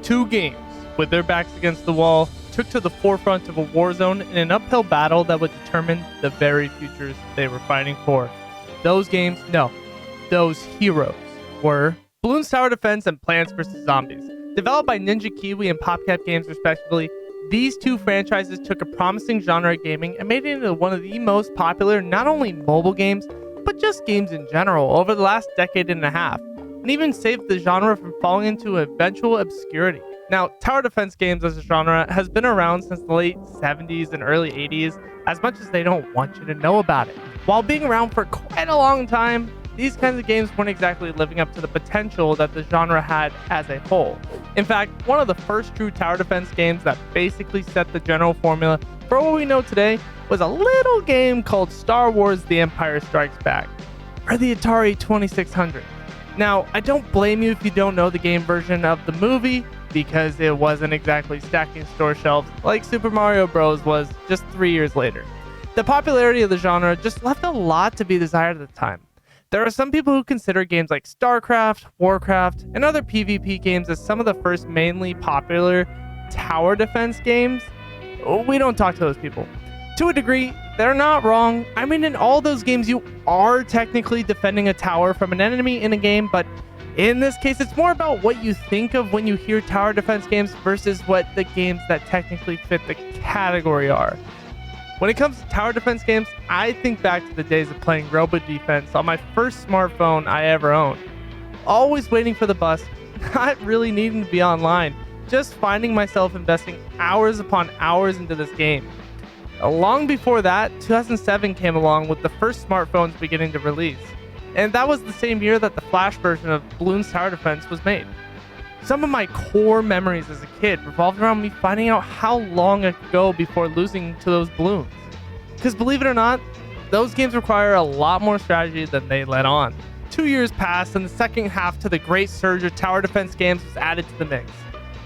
Two games, with their backs against the wall, took to the forefront of a war zone in an uphill battle that would determine the very futures they were fighting for. Those games, no, those heroes were Bloons Tower Defense and Plants vs. Zombies. Developed by Ninja Kiwi and PopCap games respectively, these two franchises took a promising genre of gaming and made it into one of the most popular not only mobile games, but just games in general over the last decade and a half, and even saved the genre from falling into eventual obscurity. Now, tower defense games as a genre has been around since the late 70s and early 80s, as much as they don't want you to know about it. While being around for quite a long time, these kinds of games weren't exactly living up to the potential that the genre had as a whole. In fact, one of the first true tower defense games that basically set the general formula for what we know today was a little game called Star Wars: The Empire Strikes Back, or the Atari 2600. Now, I don't blame you if you don't know the game version of the movie, because it wasn't exactly stacking store shelves like Super Mario Bros. Was just 3 years later. The popularity of the genre just left a lot to be desired at the time. There are some people who consider games like StarCraft, Warcraft, and other PvP games as some of the first mainly popular tower defense games. We don't talk to those people. To a degree, they're not wrong. I mean, in all those games, you are technically defending a tower from an enemy in a game, but in this case, it's more about what you think of when you hear tower defense games versus what the games that technically fit the category are. When it comes to tower defense games, I think back to the days of playing Robo Defense on my first smartphone I ever owned. Always waiting for the bus, not really needing to be online, just finding myself investing hours upon hours into this game. Long before that, 2007 came along with the first smartphones beginning to release. And that was the same year that the Flash version of Bloons Tower Defense was made. Some of my core memories as a kid revolved around me finding out how long I could go before losing to those balloons. Because believe it or not, those games require a lot more strategy than they let on. 2 years passed and the second half to the great surge of tower defense games was added to the mix.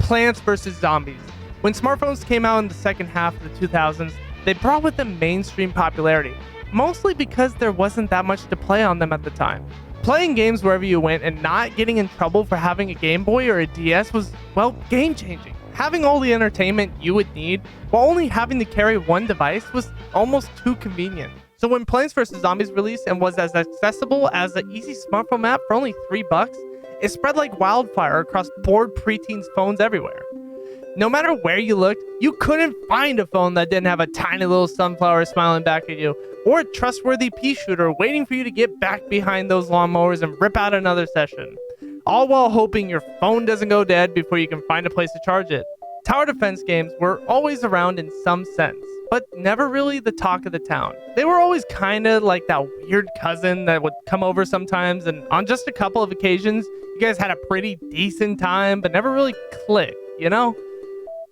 Plants vs. Zombies. When smartphones came out in the second half of the 2000s, they brought with them mainstream popularity, mostly because there wasn't that much to play on them at the time. Playing games wherever you went and not getting in trouble for having a Game Boy or a DS was, well, game-changing. Having all the entertainment you would need while only having to carry one device was almost too convenient. So when Plants vs. Zombies released and was as accessible as an easy smartphone app for only $3, it spread like wildfire across bored preteens' phones everywhere. No matter where you looked, you couldn't find a phone that didn't have a tiny little sunflower smiling back at you, or a trustworthy pea shooter waiting for you to get back behind those lawnmowers and rip out another session. All while hoping your phone doesn't go dead before you can find a place to charge it. Tower defense games were always around in some sense, but never really the talk of the town. They were always kinda like that weird cousin that would come over sometimes, and on just a couple of occasions, you guys had a pretty decent time, but never really clicked, you know?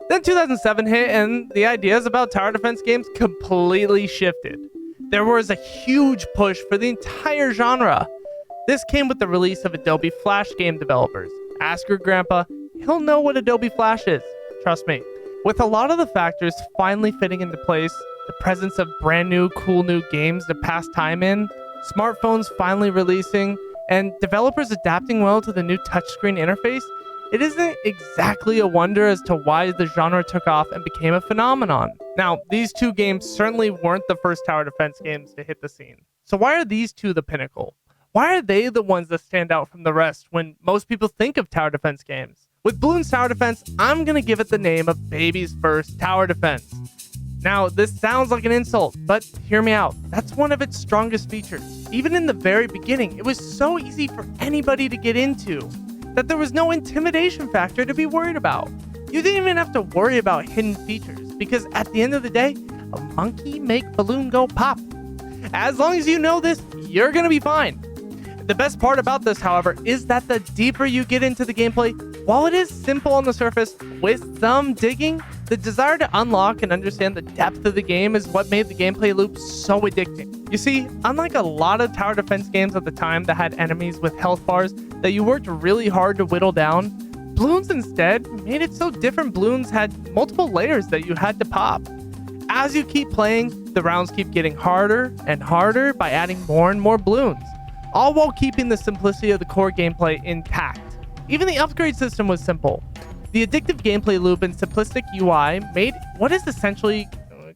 Then 2007 hit and the ideas about tower defense games completely shifted. There was a huge push for the entire genre. This came with the release of Adobe Flash game developers. Ask your grandpa, he'll know what Adobe Flash is. Trust me. With a lot of the factors finally fitting into place, the presence of brand new, cool new games to pass time in, smartphones finally releasing, and developers adapting well to the new touchscreen interface, it isn't exactly a wonder as to why the genre took off and became a phenomenon. Now, these two games certainly weren't the first tower defense games to hit the scene. So why are these two the pinnacle? Why are they the ones that stand out from the rest when most people think of tower defense games? With Bloons Tower Defense, I'm gonna give it the name of baby's first tower defense. Now, this sounds like an insult, but hear me out. That's one of its strongest features. Even in the very beginning, it was so easy for anybody to get into that there was no intimidation factor to be worried about. You didn't even have to worry about hidden features, because at the end of the day, a monkey make balloon go pop. As long as you know this, you're gonna be fine. The best part about this, however, is that the deeper you get into the gameplay, while it is simple on the surface, with some digging, the desire to unlock and understand the depth of the game is what made the gameplay loop so addicting. You see, unlike a lot of tower defense games at the time that had enemies with health bars that you worked really hard to whittle down, Bloons instead made it so different balloons had multiple layers that you had to pop. As you keep playing, the rounds keep getting harder and harder by adding more and more balloons, all while keeping the simplicity of the core gameplay intact. Even the upgrade system was simple. The addictive gameplay loop and simplistic UI made what is essentially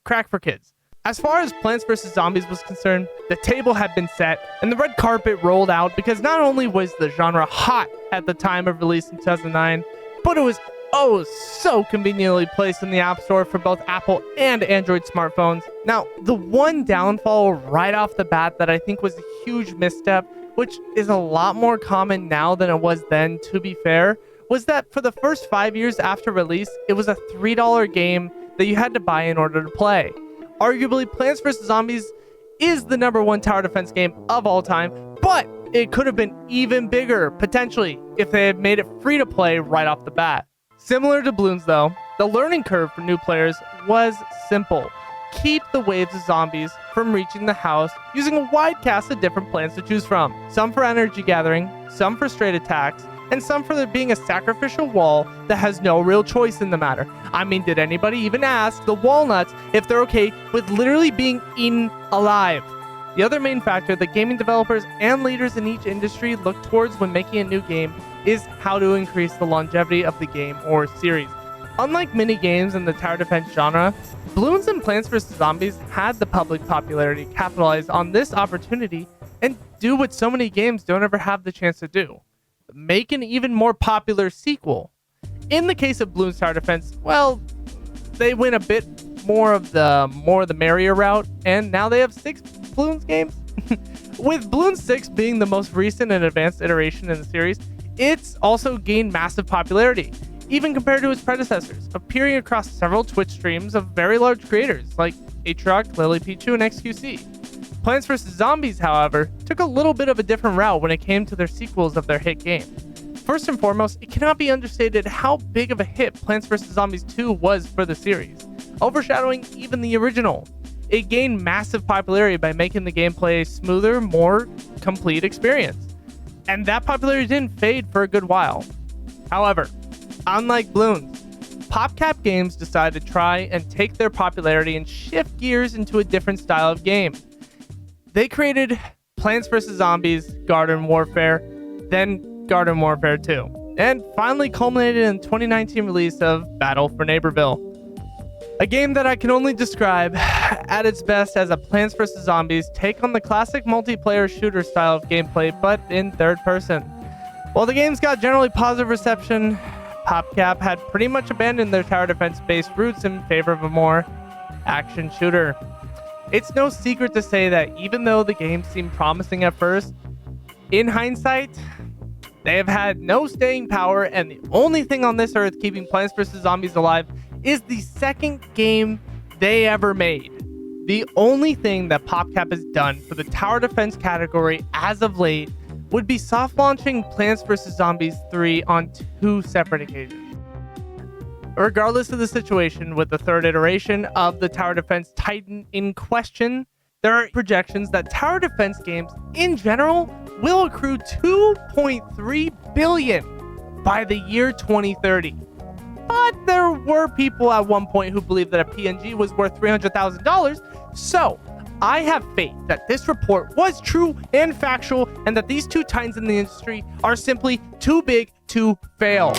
crack for kids. As far as Plants vs. Zombies was concerned, the table had been set and the red carpet rolled out because not only was the genre hot at the time of release in 2009, but it was so conveniently placed in the App Store for both Apple and Android smartphones. Now, the one downfall right off the bat that I think was a huge misstep, which is a lot more common now than it was then, to be fair, was that for the first 5 years after release, it was a $3 game that you had to buy in order to play. Arguably, Plants vs. Zombies is the #1 tower defense game of all time, but it could have been even bigger, potentially, if they had made it free to play right off the bat. Similar to Bloons though, the learning curve for new players was simple. Keep the waves of zombies from reaching the house using a wide cast of different plans to choose from. Some for energy gathering, some for straight attacks, and some for there being a sacrificial wall that has no real choice in the matter. I mean, did anybody even ask the walnuts if they're okay with literally being eaten alive? The other main factor that gaming developers and leaders in each industry look towards when making a new game is how to increase the longevity of the game or series. Unlike many games in the tower defense genre, Bloons and Plants vs. Zombies had the public popularity capitalize on this opportunity and do what so many games don't ever have the chance to do: make an even more popular sequel. In the case of Bloons Tower Defense, well, they went a bit more of the merrier route, and now they have 6 Bloons games. With Bloons 6 being the most recent and advanced iteration in the series, it's also gained massive popularity, even compared to its predecessors, appearing across several Twitch streams of very large creators like Atrioc, Lily Pichu, and XQC. Plants vs. Zombies, however, took a little bit of a different route when it came to their sequels of their hit game. First and foremost, it cannot be understated how big of a hit Plants vs. Zombies 2 was for the series, overshadowing even the original. It gained massive popularity by making the gameplay a smoother, more complete experience. And that popularity didn't fade for a good while. However, unlike Bloons, PopCap Games decided to try and take their popularity and shift gears into a different style of game. They created Plants vs. Zombies Garden Warfare, then Garden Warfare 2, and finally culminated in the 2019 release of Battle for Neighborville. A game that I can only describe at its best as a Plants vs. Zombies take on the classic multiplayer shooter style of gameplay, but in third person. While the games got generally positive reception, PopCap had pretty much abandoned their tower defense-based roots in favor of a more action shooter. It's no secret to say that even though the game seemed promising at first, in hindsight, they have had no staying power, and the only thing on this earth keeping Plants vs. Zombies alive is the second game they ever made. The only thing that PopCap has done for the tower defense category as of late would be soft launching Plants vs. Zombies 3 on 2 separate occasions. Regardless of the situation with the third iteration of the tower defense titan in question, there are projections that tower defense games in general will accrue $2.3 billion by the year 2030. But there were people at one point who believed that a PNG was worth $300,000, so I have faith that this report was true and factual, and that these two titans in the industry are simply too big to fail.